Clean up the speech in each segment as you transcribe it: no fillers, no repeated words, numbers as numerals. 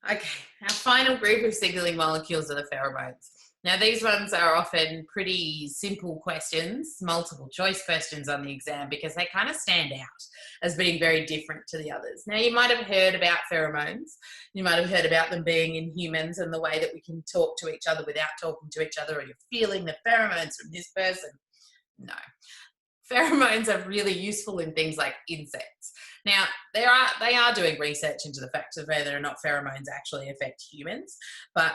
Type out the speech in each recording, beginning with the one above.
Okay, our final group of signaling molecules are the pheromones. Now, these ones are often pretty simple questions, multiple choice questions on the exam, because they kind of stand out as being very different to the others. Now, you might have heard about pheromones. You might have heard about them being in humans and the way that we can talk to each other without talking to each other, or you're feeling the pheromones from this person. No. Pheromones are really useful in things like insects. Now, they are doing research into the fact of whether or not pheromones actually affect humans, but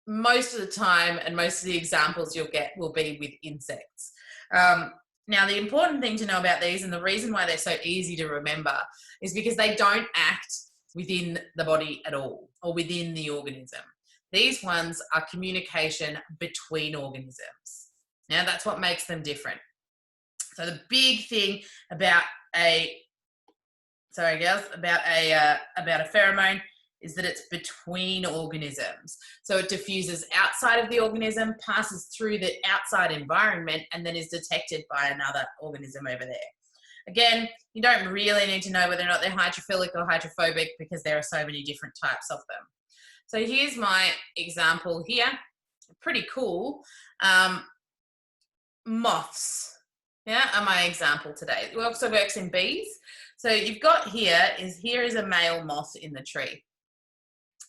most of the time and most of the examples you'll get will be with insects. Now, the important thing to know about these, and the reason why they're so easy to remember, is because they don't act within the body at all or within the organism. These ones are communication between organisms. Now, that's what makes them different. So the big thing about a pheromone is that it's between organisms. So it diffuses outside of the organism, passes through the outside environment, and then is detected by another organism over there. Again, you don't really need to know whether or not they're hydrophilic or hydrophobic because there are so many different types of them. So here's my example here. Pretty cool. Moths. Yeah, are my example today. It also works in bees. So you've got here is a male moth in the tree.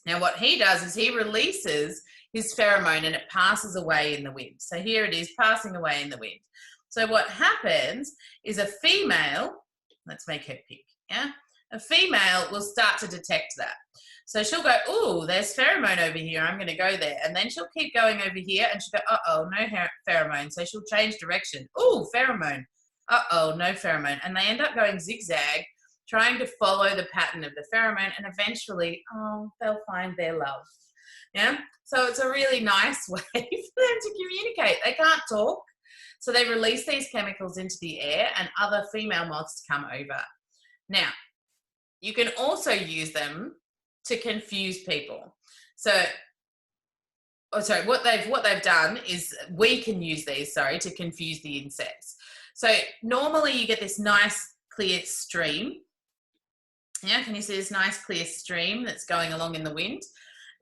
Now what he does is he releases his pheromone and it passes away in the wind. So here it is passing away in the wind. So what happens is a female, let's make her pick, yeah? A female will start to detect that. So she'll go, oh, there's pheromone over here, I'm going to go there. And then she'll keep going over here and she'll go, uh-oh, no pheromone. So she'll change direction. Oh, pheromone. Uh-oh, no pheromone. And they end up going zigzag, trying to follow the pattern of the pheromone, and eventually, oh, they'll find their love. Yeah? So it's a really nice way for them to communicate. They can't talk, so they release these chemicals into the air and other female moths come over. Now, you can also use them to confuse people. So, what they've done is we can use these, to confuse the insects. So normally you get this nice clear stream. Yeah, can you see this nice clear stream that's going along in the wind?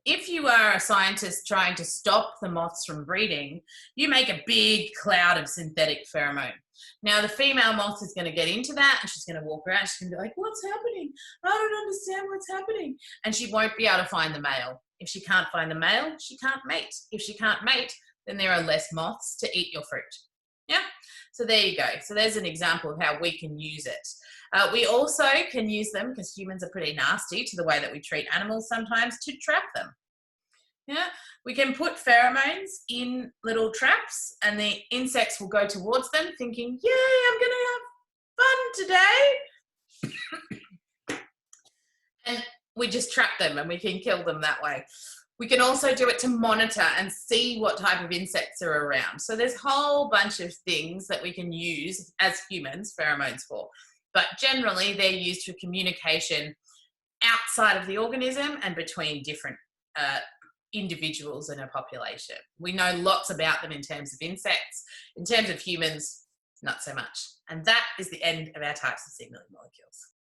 If you are a scientist trying to stop the moths from breeding, you make a big cloud of synthetic pheromone. Now, the female moth is going to get into that and she's going to walk around. She's going to be like, what's happening? I don't understand what's happening. And she won't be able to find the male. If she can't find the male, she can't mate. If she can't mate, then there are less moths to eat your fruit. Yeah? So there you go. So there's an example of how we can use it. We also can use them, because humans are pretty nasty to the way that we treat animals sometimes, to trap them. Yeah, we can put pheromones in little traps and the insects will go towards them thinking, yay, I'm going to have fun today. And we just trap them and we can kill them that way. We can also do it to monitor and see what type of insects are around. So there's a whole bunch of things that we can use as humans, pheromones for. But generally, they're used for communication outside of the organism and between different individuals in a population. We know lots about them in terms of insects. In terms of humans, not so much. And that is the end of our types of signaling molecules.